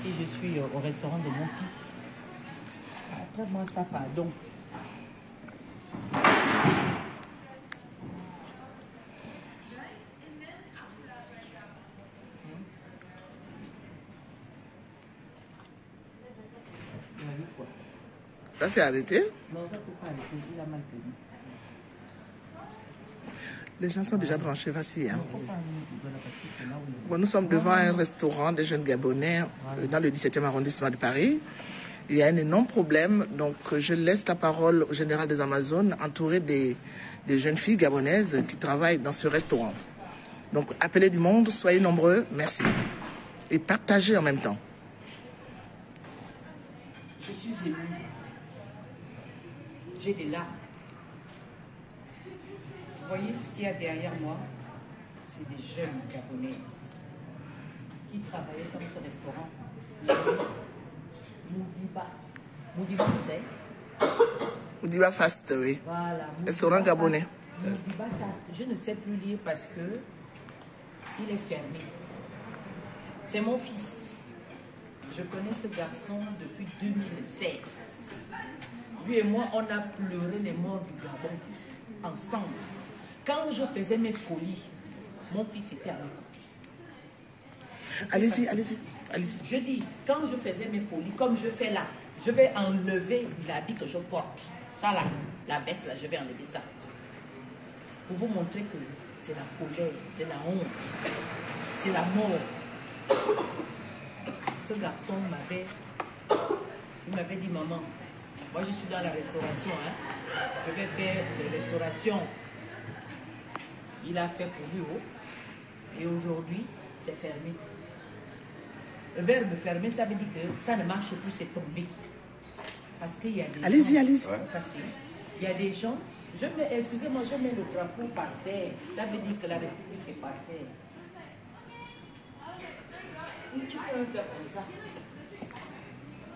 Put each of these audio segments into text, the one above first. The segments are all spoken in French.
si je suis au restaurant de mon fils. Traite-moi ça, pardon. Ça, c'est arrêté? Non, ça, c'est pas arrêté. Il a mal tenu. Les gens sont déjà branchés, voici. Hein. Bon, nous sommes devant un restaurant des jeunes Gabonais dans le 17e arrondissement de Paris. Il y a un énorme problème, donc je laisse la parole au général des Amazones, entouré des jeunes filles gabonaises qui travaillent dans ce restaurant. Donc, appelez du monde, soyez nombreux, merci. Et partagez en même temps. Je suis émue. J'ai des larmes. Vous voyez ce qu'il y a derrière moi? C'est des jeunes Gabonaises qui travaillaient dans ce restaurant. Moudiba, c'est? Moudiba Fast, oui. Voilà. Restaurant gabonais. Moudiba Fast. Je ne sais plus lire parce que il est fermé. C'est mon fils. Je connais ce garçon depuis 2016. Lui et moi, on a pleuré les morts du Gabon ensemble. Quand je faisais mes folies, mon fils était avec moi. Allez-y, allez-y, allez-y. Je dis, quand je faisais mes folies, comme je fais là, je vais enlever l'habit que je porte. Ça là, la veste là, je vais enlever ça. Pour vous montrer que c'est la colère, c'est la honte, c'est la mort. Ce garçon m'avait dit, maman, moi je suis dans la restauration, hein. Je vais faire de la restauration. Il a fait pour lui haut. Et aujourd'hui, c'est fermé. Le verbe fermé, ça veut dire que ça ne marche plus, c'est tombé. Parce qu'il y a des allez-y, gens... allez-y. Il y a des gens... Excusez-moi, je mets le drapeau par terre. Ça veut dire que la République est par terre. Tu peux faire comme ça.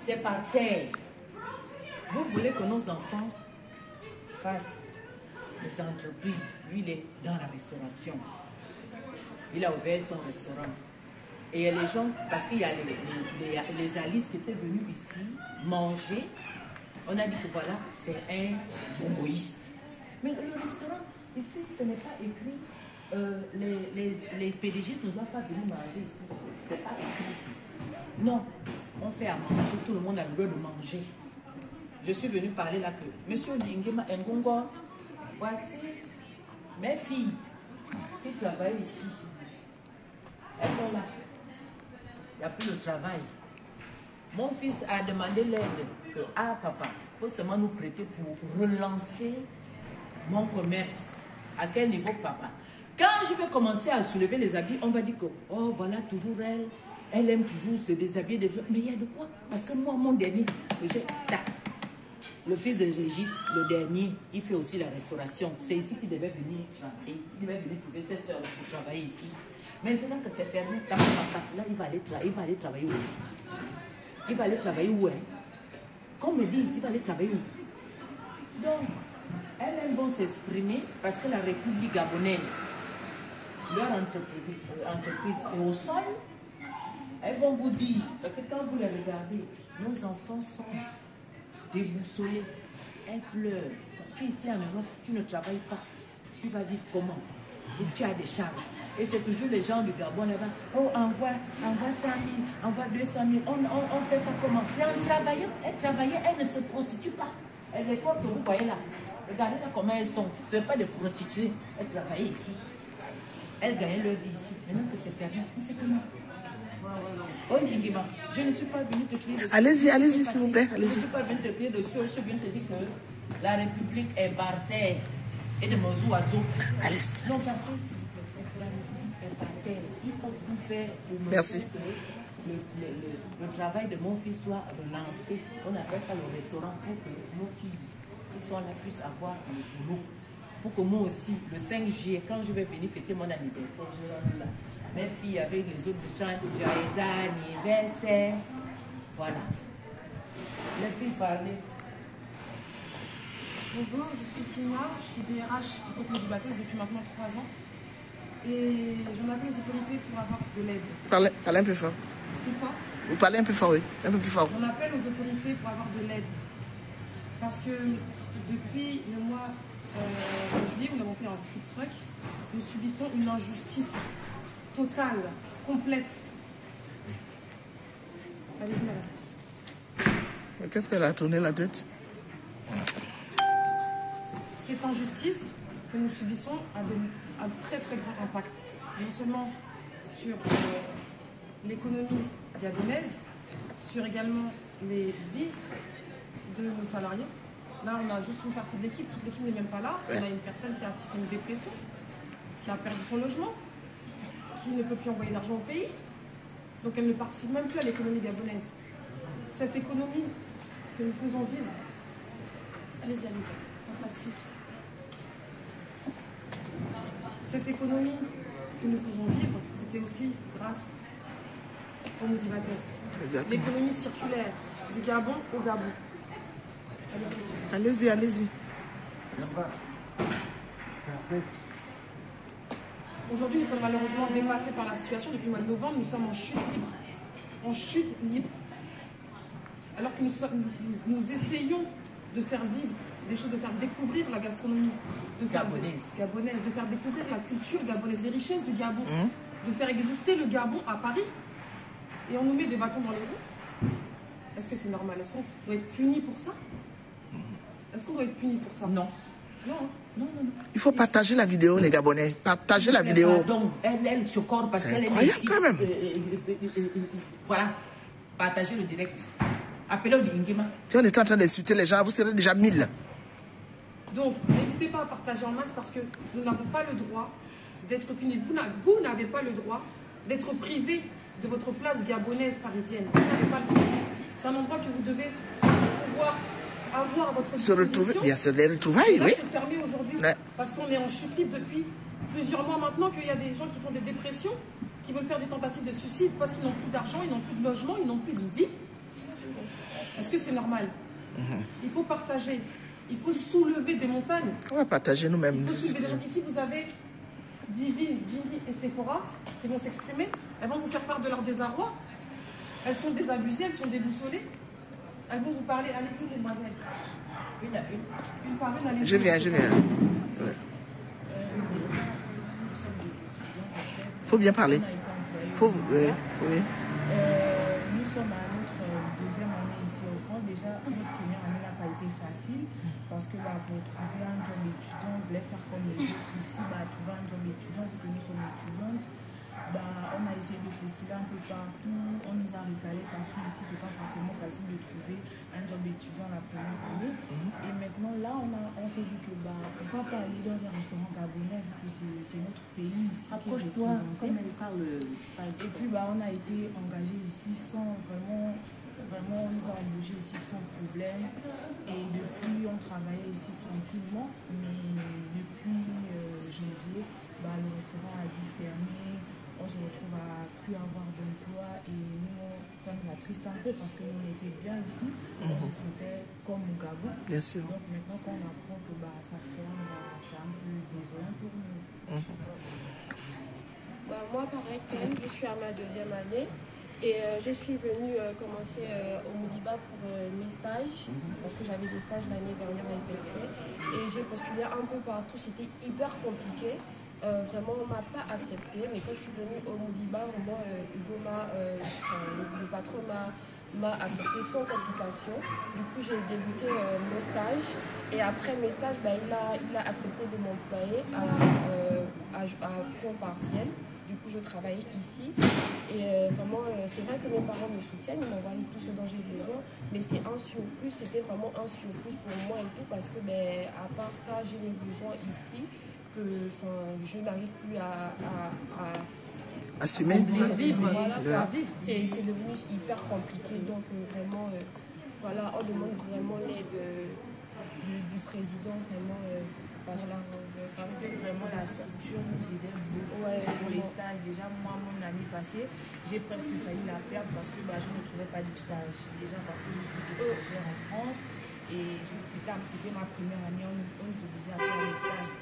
C'est par terre. Vous voulez que nos enfants fassent des entreprises. Lui, il est dans la restauration. Il a ouvert son restaurant. Et il y a les gens, parce qu'il y a les Alice qui étaient venus ici manger. On a dit que voilà, c'est un égoïste. Mais le restaurant, ici, ce n'est pas écrit. Les pédigistes ne doivent pas venir manger ici. C'est pas écrit. Non, on fait à manger, tout le monde a le droit de manger. Je suis venu parler là que Monsieur Ningema Ngongo, voici mes filles qui travaillent ici. Elles sont là. Il n'y a plus de travail. Mon fils a demandé l'aide que, ah papa, il faut seulement nous prêter pour relancer mon commerce. À quel niveau, papa? Quand je vais commencer à soulever les habits, on va dire que, oh voilà, toujours elle aime toujours se déshabiller des autres. Mais il y a de quoi? Parce que moi, mon dernier, le fils de Régis, le dernier, il fait aussi la restauration. C'est ici qu'il devait venir travailler. Il devait venir trouver ses soeurs pour travailler ici. Maintenant que c'est fermé, là, il va aller travailler où? Il va aller travailler où, hein? Qu'on me dit ici, il va aller travailler où? Donc, elles vont s'exprimer parce que la République gabonaise, leur entreprise est au sol. Elles vont vous dire, parce que quand vous les regardez, nos enfants sont déboussolés. Elles pleurent. Tu es ici en Europe, tu ne travailles pas. Tu vas vivre comment? Et tu as des charges. Et c'est toujours les gens du Gabon là-bas. Oh, envoie 100 000, envoie 200 000. On fait ça comment? C'est en travaillant. Elles travaillaient, elles ne se prostituent pas. Elles les portent, vous voyez là. Regardez là comment elles sont. Ce n'est pas des prostituées. Elles travaillaient ici. Elles gagnaient leur vie ici. Maintenant que c'est fermé, on fait comment? Oh, Ningima, je ne suis pas venue te crier dessus. Allez-y, allez-y, s'il vous plaît. Je ne suis pas venue te crier dessus. Je suis venue te dire que la République est par terre. Et de Mozouazo. Allez. Non, ça c'est s'il vous plaît. La République est par terre. Il faut tout faire pour me merci. dire que le travail de mon fils soit relancé. On appelle ça le restaurant pour que nos filles qui sont là puissent avoir le boulot. Pour que moi aussi, le 5 juillet, quand je vais venir fêter mon anniversaire, je rentre là. Mes filles avec les autres chantent joyeux anniversaire. Voilà. Les filles parlent. Bonjour, je suis Kina, je suis DRH du Groupe du bateau depuis maintenant 3 ans. Et je m'appelle aux autorités pour avoir de l'aide. Parlez un peu fort. Plus fort? Vous parlez un peu fort, oui. Un peu plus fort. On appelle aux autorités pour avoir de l'aide. Parce que depuis le mois de juillet, où nous avons fait un food truck, nous subissons une injustice totale, complète. Allez-y, madame. Qu'est-ce qu'elle a tourné la tête? Cette injustice que nous subissons a un très très grand impact, non seulement sur l'économie gabonaise, sur également les vies de nos salariés. Là, on a juste une partie de l'équipe, toute l'équipe n'est même pas là. On a une personne qui a fait une dépression, qui a perdu son logement, qui ne peut plus envoyer d'argent au pays. Donc elle ne participe même plus à l'économie gabonaise. Cette économie que nous faisons vivre, allez-y, merci. Cette économie que nous faisons vivre, c'était aussi grâce au Modiba Test. L'économie circulaire du Gabon au Gabon. Allez-y, allez-y. Aujourd'hui, nous sommes malheureusement dépassés par la situation. Depuis le mois de novembre, nous sommes en chute libre. En chute libre. Alors que nous essayons de faire vivre des choses, de faire découvrir la gastronomie gabonaise, de faire découvrir la culture gabonaise, les richesses du Gabon, de faire exister le Gabon à Paris. Et on nous met des bâtons dans les roues. Est-ce que c'est normal? Est-ce qu'on doit être puni pour ça? Est-ce qu'on doit être puni pour ça? Non. Non. Il faut partager la vidéo, les Gabonais. Partagez la vidéo. Pardon, elle se corps parce qu'elle est incroyable ici. quand même. Voilà. Partagez le direct. Appelez au Ingema. Si on était en train d'insulter les gens, vous serez déjà 1000. Donc, n'hésitez pas à partager en masse parce que nous n'avons pas le droit d'être punis. Vous n'avez pas le droit d'être privé de votre place gabonaise parisienne. Vous n'avez pas le droit. C'est un endroit que vous devez pouvoir avoir à votre Se retrouver, bien sûr, les Et retrouvailles, là, oui. c'est fermé aujourd'hui Ouais. parce qu'on est en chute libre depuis plusieurs mois maintenant, qu'il y a des gens qui font des dépressions, qui veulent faire des tentatives de suicide parce qu'ils n'ont plus d'argent, ils n'ont plus de logement, ils n'ont plus de vie. Est-ce que c'est normal? Il faut partager. Il faut soulever des montagnes. On va partager nous-mêmes. Il faut soulever des gens. Ici, vous avez Divine, Ginny et Sephora qui vont s'exprimer. Elles vont vous faire part de leur désarroi. Elles sont désabusées, elles sont déboussolées. Elles vont vous parler. Allez-y, mesdemoiselles. Une à une. Une par une, allez-y. Je viens. Ouais. Faut bien parler. Faut, oui. Nous sommes à notre deuxième année ici en France. Déjà, notre première année n'a pas été facile parce que pour trouver un job étudiant, on voulait faire comme les autres ici, trouver un job étudiant, vu que nous sommes étudiantes. On a essayé de postuler un peu partout, on nous a recalé parce qu'ici c'est pas forcément facile de trouver un job étudiant la première année. Et maintenant là on s'est dit que pourquoi pas aller dans un restaurant gabonais vu que c'est notre pays ici. Approche-toi, comme elle parle. Et puis on a été engagé ici sans vraiment on nous a embauchés ici sans problème. Et depuis on travaillait ici tranquillement, mais depuis janvier, le restaurant a dû fermer. On se retrouve à plus avoir d'emploi et nous, ça nous attriste un peu parce que nous on était bien ici, on se sentait comme au Gabon. Bien sûr. Donc maintenant quand on apprend que ça ferme, c'est un peu désolant pour nous. Moi pareil, je suis à ma deuxième année et je suis venue commencer au Modiba pour mes stages parce que j'avais des stages l'année dernière à effectuer et j'ai postulé un peu partout, c'était hyper compliqué. Vraiment, on ne m'a pas accepté, mais quand je suis venue au Modiba, vraiment, Hugo le patron m'a accepté sans complication. Du coup, j'ai débuté mon stage et après mes stages, il a accepté de m'employer à temps partiel. Du coup, je travaillais ici et vraiment, c'est vrai que mes parents me soutiennent, ils m'envoient tout ce dont j'ai besoin, mais c'est un surplus, c'était vraiment un surplus pour moi et tout parce que, à part ça, j'ai mes besoins ici. Que je n'arrive plus à assumer. Vivre. Voilà, c'est devenu hyper compliqué. Donc vraiment, on demande vraiment l'aide du président, vraiment. Parce que vraiment la structure nous aidait beaucoup pour les stages. Déjà, moi, mon année passée, j'ai presque failli la perdre parce que je ne trouvais pas de stage. Déjà parce que je suis étrangère en France et c'était ma première année, on nous obligeait à faire les stages.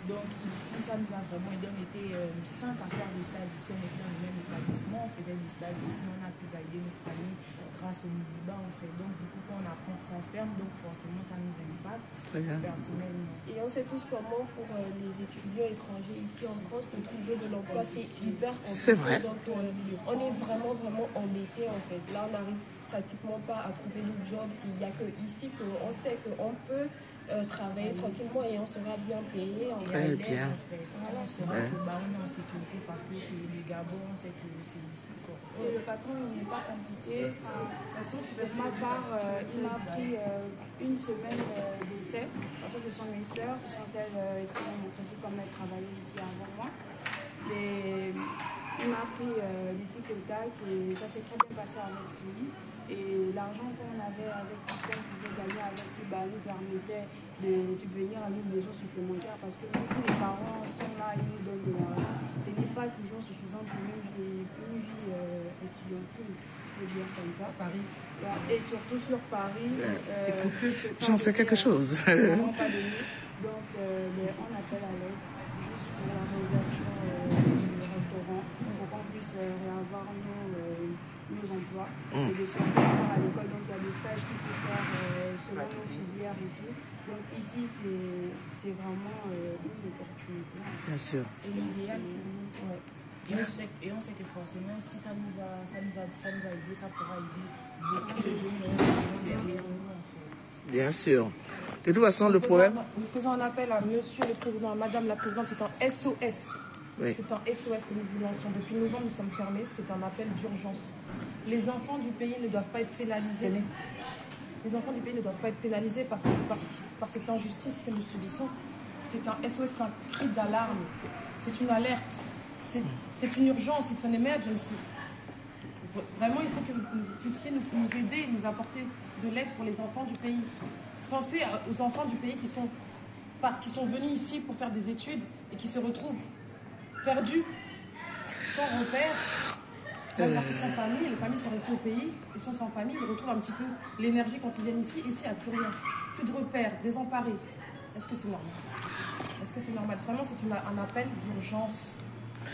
Donc ici, ça nous a vraiment aidé. On était 5 à faire des stages ici, on était dans le même établissement, on faisait des stages ici, on a pu valider notre année grâce au Mouliba, en fait. Donc du coup, quand on apprend que ça ferme, donc forcément, ça nous impacte personnellement. Et on sait tous comment pour les étudiants étrangers ici en France, pour trouver de l'emploi, c'est hyper compliqué. C'est vrai. Donc on est vraiment embêtés en fait. Là, on n'arrive pratiquement pas à trouver de job. Il n'y a que ici qu'on sait qu'on peut travailler tranquillement et on sera bien payé. Très bien. En fait. Voilà, c'est vrai que on est en sécurité parce que c'est les Gabon, on sait que c'est ici. Et le patron, il n'est pas compliqué. Pour ma part, il m'a pris une semaine d'essai. Parce que ce sont mes sœurs, ce sont elles qui ont aussi comme elles travaillaient ici avant moi. Et il m'a pris du tic et tac et ça s'est très bien passé avec lui. Et l'argent qu'on avait avec lui, qu'on pouvait gagner avec lui, nous permettait de subvenir à une maison supplémentaire. Parce que même si les parents sont là, ils nous donnent de l'argent, ce n'est pas toujours suffisant pour une vie estudiantine, je peux dire comme ça. Paris. Et surtout sur Paris. J'en sais quelque chose. Donc, on appelle à l'aide juste pour la réouverture du restaurant, pour qu'on puisse réavoir nos emplois et de sortir à l'école. Donc il y a des stages qu'il faut faire selon nos filières et tout. Donc ici c'est vraiment une opportunité. Bien sûr. Et l'idéal pour nous, et on sait que forcément si ça nous a aidé, ça pourra aider beaucoup de jeunes derrière nous en fait. Bien sûr. De toute façon, le problème... Nous faisons un appel à monsieur le président, à madame la présidente, c'est un SOS. Oui. C'est un SOS que nous vous lançons. Depuis novembre, nous sommes fermés. C'est un appel d'urgence. Les enfants du pays ne doivent pas être pénalisés. Les enfants du pays ne doivent pas être pénalisés par cette injustice que nous subissons. C'est un SOS, c'est un cri d'alarme. C'est une alerte. C'est une urgence. C'est une emergency. Vraiment, il faut que vous puissiez nous aider, nous apporter de l'aide pour les enfants du pays. Pensez aux enfants du pays qui sont venus ici pour faire des études et qui se retrouvent perdus, sans repère, sans famille. Les familles sont restées au pays, ils sont sans famille, ils retrouvent un petit peu l'énergie quand ils viennent ici. Ici, il n'y a plus rien, plus de repères, désemparés. Est-ce que c'est normal? Est-ce que c'est normal? Vraiment, c'est un appel d'urgence.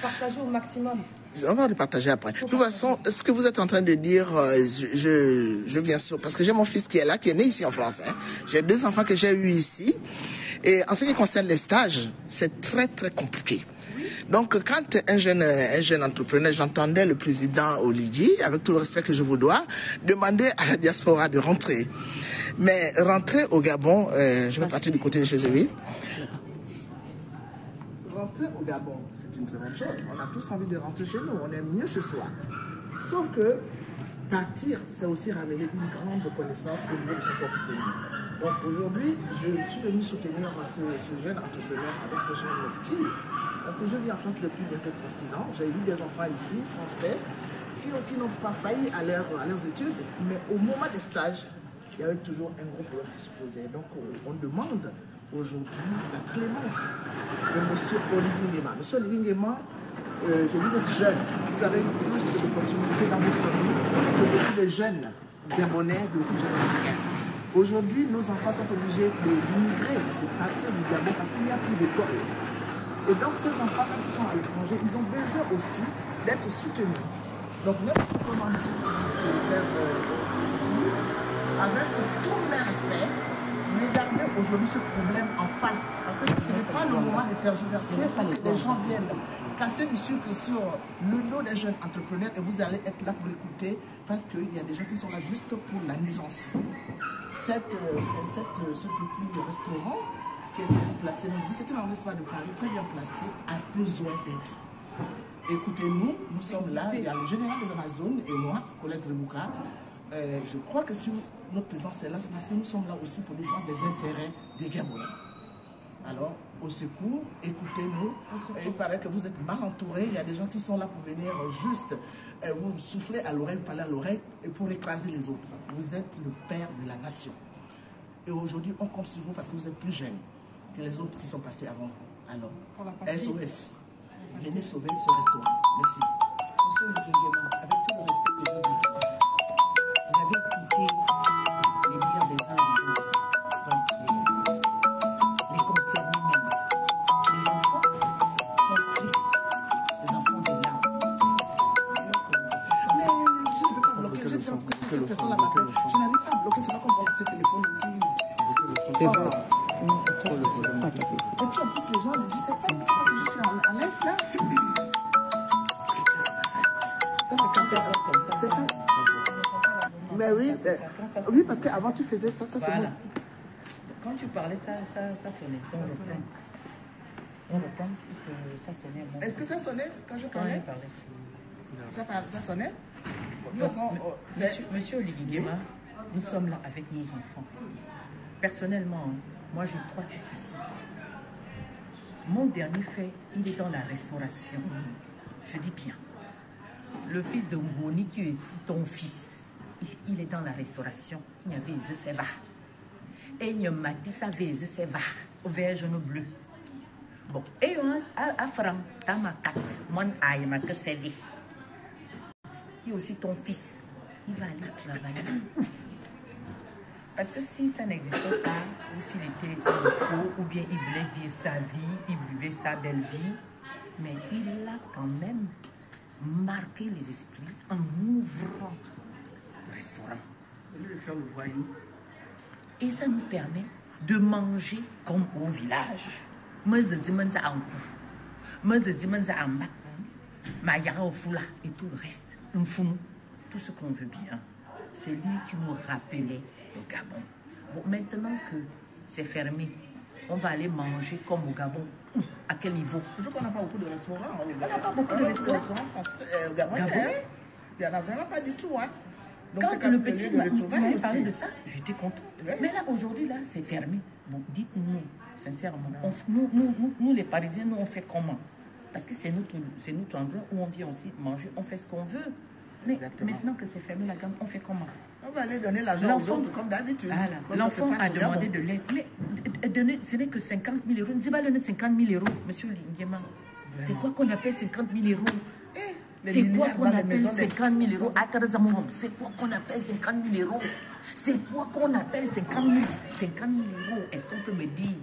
Partagez au maximum. On va le partager après. De toute façon, ce que vous êtes en train de dire, je viens sûr, parce que j'ai mon fils qui est là, qui est né ici en France. Hein. J'ai 2 enfants que j'ai eus ici. Et en ce qui concerne les stages, c'est très, très compliqué. Donc, quand un jeune entrepreneur, j'entendais le président Olivier, avec tout le respect que je vous dois, demander à la diaspora de rentrer. Mais rentrer au Gabon, je vais partir du côté de chez lui. Rentrer au Gabon, c'est une très bonne chose. On a tous envie de rentrer chez nous. On aime mieux chez soi. Sauf que partir, c'est aussi ramener une grande connaissance au niveau de son propre pays. Donc aujourd'hui, je suis venu soutenir ce jeune entrepreneur avec ces jeunes filles. Parce que je vis en France depuis bientôt 36 ans. J'ai eu des enfants ici, français, qui n'ont pas failli à leurs études. Mais au moment des stages, il y avait toujours un gros problème qui se posait. Donc on demande aujourd'hui la clémence de M. Olivier Nguema. M. Olivier Nguema, vous êtes jeune, vous avez plus d'opportunités dans votre vie que beaucoup de jeunes Gabonais, de beaucoup de jeunes Africains. Aujourd'hui, nos enfants sont obligés de migrer, de partir du Gabon parce qu'il n'y a plus d'école. Et donc, ces enfants, quand ils sont à l'étranger, ils ont besoin aussi d'être soutenus. Donc, même si on demande avec tout le respect, regardez aujourd'hui ce problème en face. Parce que ce n'est pas le moment de tergiverser pour que les gens viennent casser du sucre sur le dos des jeunes entrepreneurs et vous allez être là pour écouter parce qu'il y a des gens qui sont là juste pour la nuisance. Ce petit restaurant qui est placé dans le 17e arrondissement de Paris, très bien placé, a besoin d'aide. Écoutez-nous, nous sommes là, il y a le général des Amazones et moi, Colette Rebouka. Je crois que si notre présence est là, c'est parce que nous sommes là aussi pour défendre les intérêts des Gabonais. Alors, au secours, écoutez-nous. Il paraît que vous êtes mal entourés. Il y a des gens qui sont là pour venir juste vous souffler à l'oreille, parler à l'oreille et pour écraser les autres. Vous êtes le père de la nation. Et aujourd'hui, on compte sur vous parce que vous êtes plus jeunes que les autres qui sont passés avant vous. Alors, SOS, venez sauver ce restaurant. Merci. Monsieur Olivier Nguema, avec tout le respect que je vous dois, vous avez écouté les dires des uns et des autres, donc les concernés même, les cette personne-là m'appelle. Je n'arrive pas à bloquer, c'est pas comme bloquer ce téléphone. C'est bon. Et puis en plus, les gens me disent, c'est pas que je suis en live là. Ça fait 15 ans comme ça. Mais oui, oui, parce qu'avant tu faisais ça, c'est bon. Quand tu parlais, ça sonnait. On reprend puisque ça sonnait. Bon. Est-ce que ça sonnait quand je Quand parlais? Ça sonnait? Monsieur Olivier Guéma, nous sommes là avec nos enfants. Personnellement, moi j'ai 3 fils ici. Mon dernier fait, il est dans la restauration. Je dis bien. Le fils de Mboni qui est ici, ton fils, il est dans la restauration. Il y avait des sévas. Et il m'a dit ça avait des sévas au vert jaune bleu. Bon, et à Fram, dans ma carte, moi, il m'a que servi. Qui est aussi ton fils, il va aller travailler. Parce que si ça n'existait pas, ou s'il était faux, ou bien il voulait vivre sa vie, il vivait sa belle vie, mais il a quand même marqué les esprits en ouvrant le restaurant. Au lieu de faire le voyou. Et ça nous permet de manger comme au village. Moi, je dis, moi, je dis, et tout le reste. Tout ce qu'on veut bien. C'est lui qui nous rappelait le Gabon. Bon, maintenant que c'est fermé, on va aller manger comme au Gabon. À quel niveau? Surtout qu'on n'a pas beaucoup de restaurants. On n'a pas beaucoup de restaurants français, gabonais. Il n'y en a vraiment pas du tout. Hein. Donc, quand le petit m'a parlé de ça, j'étais contente. Ouais. Mais là, aujourd'hui, là, c'est fermé. Bon, dites-nous, sincèrement, nous, les Parisiens, nous, on fait comment? Parce que c'est notre endroit où on vient aussi manger, on fait ce qu'on veut. Mais exactement. Maintenant que c'est fermé, la gamme, on fait comment? On va aller donner l'argent aux autres, comme d'habitude. L'enfant a demandé de l'aide. Mais donner, ce n'est que 50 000 euros. Ne pas donner 50 000 euros, monsieur Linguema. C'est quoi qu'on appelle 50 000 euros? C'est quoi qu'on appelle 50 000 euros? C'est quoi qu'on appelle 50 000 euros? C'est quoi qu'on appelle 50 000 euros? Est-ce qu'on peut me dire?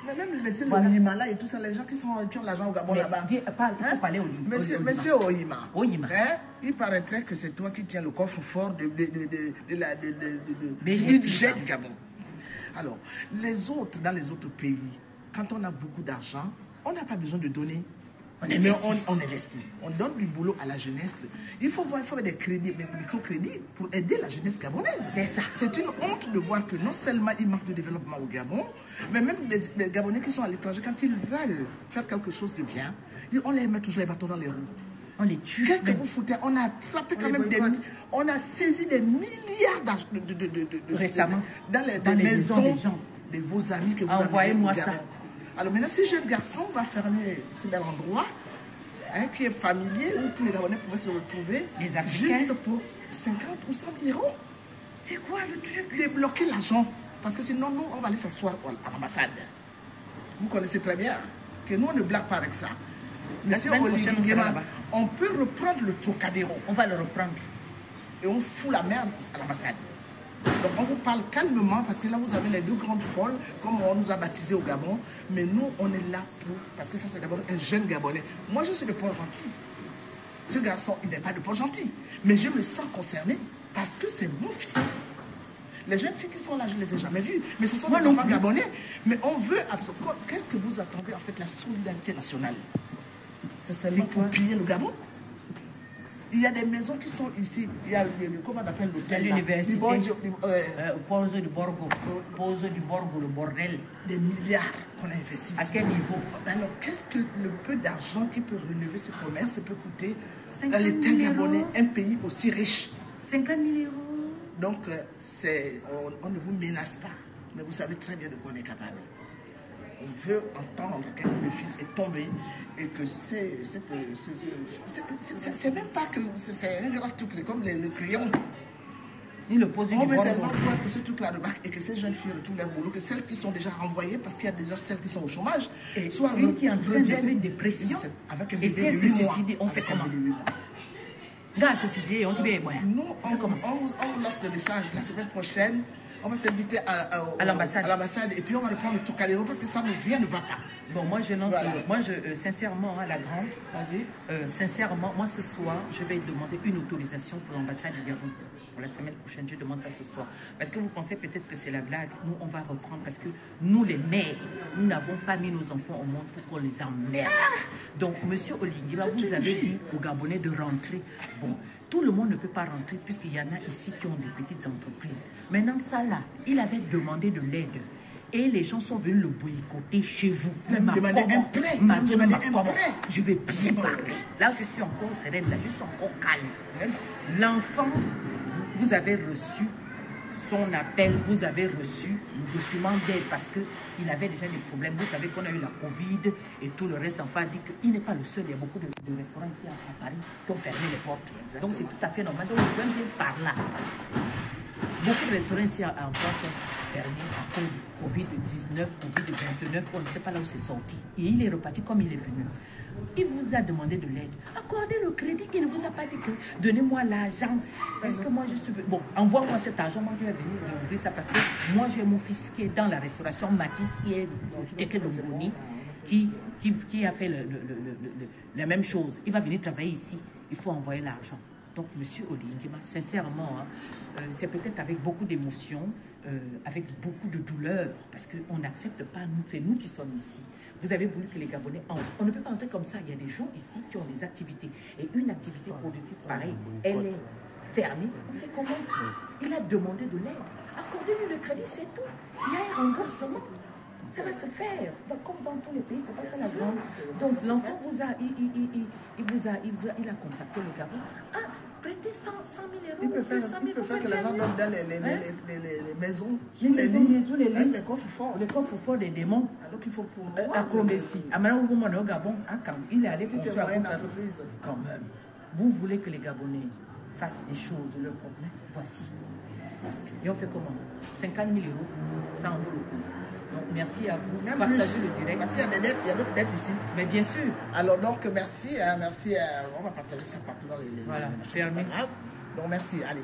Mais même le Oyima là et tout ça, les gens qui ont l'argent au Gabon là-bas. Il faut parler au Monsieur Oyima. Hein, il paraîtrait que c'est toi qui tiens le coffre fort du budget du Gabon. Alors, dans les autres pays, quand on a beaucoup d'argent, on n'a pas besoin de donner. On investit. On donne du boulot à la jeunesse. Il faut des crédits, des microcrédits pour aider la jeunesse gabonaise. C'est ça. C'est une honte de voir que non seulement il manque de développement au Gabon, mais même les Gabonais qui sont à l'étranger, quand ils veulent faire quelque chose de bien, on les met toujours les bâtons dans les roues. On les tue. Qu'est-ce que vous foutez? On a attrapé quand même on a saisi des milliards d'argent récemment dans les maisons des gens, de vos amis que vous avez. Envoyez-moi ça. Alors maintenant, si jeune garçon va fermer ce bel endroit, qui est familier, où tous les Gabonais pouvaient se retrouver, les Africains, juste pour 50 ou 100 000 euros. C'est quoi le truc? Débloquer l'argent. Parce que sinon, nous, on va aller s'asseoir à l'ambassade. Vous connaissez très bien que nous, on ne blague pas avec ça. On peut reprendre le Trocadéro. On va le reprendre. Et on fout la merde à l'ambassade. Donc on vous parle calmement parce que là vous avez les deux grandes folles comme on nous a baptisés au Gabon. Mais nous on est là pour, parce que ça c'est d'abord un jeune Gabonais. Moi je suis de Port-Gentil. Ce garçon il n'est pas de Port-Gentil. Mais je me sens concerné parce que c'est mon fils. Les jeunes filles qui sont là je ne les ai jamais vues. Mais ce sont des enfants gabonais. Mais on veut absolument. Qu'est-ce que vous attendez en fait? La solidarité nationale. C'est pour piller le Gabon. Il y a des maisons qui sont ici. Il y a comment on appelle l'hôtel? L'université. Pose du Borgo. Pose du Borgo, le bordel. Des milliards qu'on a investis. À quel niveau? Alors, qu'est-ce que le peu d'argent qui peut relever ce commerce peut coûter dans l'État gabonais, un pays aussi riche? 50 000 euros. Donc, on ne vous menace pas. Mais vous savez très bien de quoi on est capable. On veut entendre que le fils est tombé et que c'est même pas que c'est un grand truc comme le crayon. On veut seulement voir que ce truc-là remarque et que ces jeunes filles retrouvent leur boulot, que celles qui sont déjà renvoyées parce qu'il y a déjà celles qui sont au chômage, soit une qui est en train de faire une dépression et si elle se suicide, on fait comment? Gars, se suicide, on dit bien. Nous, on lance le message la semaine prochaine. On va s'inviter à l'ambassade et puis on va reprendre le Trocadéro parce que ça ne va pas. Bon, moi, je lance. Voilà. Moi, sincèrement, à la grande, sincèrement, moi, ce soir, je vais demander une autorisation pour l'ambassade du Gabon. Pour la semaine prochaine, je demande ça ce soir. Parce que vous pensez peut-être que c'est la blague. Nous, on va reprendre parce que nous, les mères, nous n'avons pas mis nos enfants au monde pour qu'on les emmerde. Donc, monsieur Olinguiba, vous avez dit aux Gabonais de rentrer. Bon, tout le monde ne peut pas rentrer puisqu'il y en a ici qui ont des petites entreprises. Maintenant, ça là, il avait demandé de l'aide. Et les gens sont venus le boycotter chez vous. Je vais bien parler. Là, je suis encore sereine, là, je suis encore calme. L'enfant, vous avez reçu son appel, vous avez reçu le document d'aide parce qu'il avait déjà des problèmes. Vous savez qu'on a eu la Covid et tout le reste. Enfin, dit qu'il n'est pas le seul. Il y a beaucoup de restaurants ici à Paris qui ont fermé les portes. Donc, c'est tout à fait normal. Donc, on vient par là. Beaucoup de restaurants ici en France sont fermés à cause du Covid-19, Covid-29, on ne sait pas là où c'est sorti. Et il est reparti comme il est venu. Il vous a demandé de l'aide. Accordez le crédit, il ne vous a pas dit que donnez-moi l'argent. Est-ce que moi je suis... Bon, envoie-moi cet argent, moi je vais venir ouvrir ça parce que moi j'ai mon fils qui est dans la restauration, Matisse, qui est quelqu'un de Mboni, qui a fait la même chose. Il va venir travailler ici, il faut envoyer l'argent. Donc, monsieur Olinguiba, sincèrement, hein, c'est peut-être avec beaucoup d'émotion, avec beaucoup de douleur, parce qu'on n'accepte pas, nous, c'est nous qui sommes ici. Vous avez voulu que les Gabonais entrent. On ne peut pas entrer comme ça. Il y a des gens ici qui ont des activités. Et une activité productrice pareille, elle est fermée. On fait comment? Il a demandé de l'aide. Accordez-lui le crédit, c'est tout. Il y a un remboursement. Ça va se faire. Donc, comme dans tous les pays, c'est pas ça la grande. Donc, l'enfant vous a, il a contacté le Gabon. Ah, prêtez 100 000 euros. Il peut faire que les gens donnent dans les maisons. Les maisons, les coffres forts. Les coffres forts des démons. Alors qu'il faut pour à Cromécie. À maintenant, au Gabon, il est allé construire une entreprise. Quand même. Vous voulez que les Gabonais fassent des choses de leur problème? Voici. Et on fait comment? 50 000 euros, ça en vaut le coup. Donc, merci à vous. Partagez le direct. Parce qu'il y a des dettes, il y a d'autres dettes ici. Mais bien sûr. Alors, donc, merci. On va partager ça partout dans les... Voilà, permis. Donc, merci. Allez.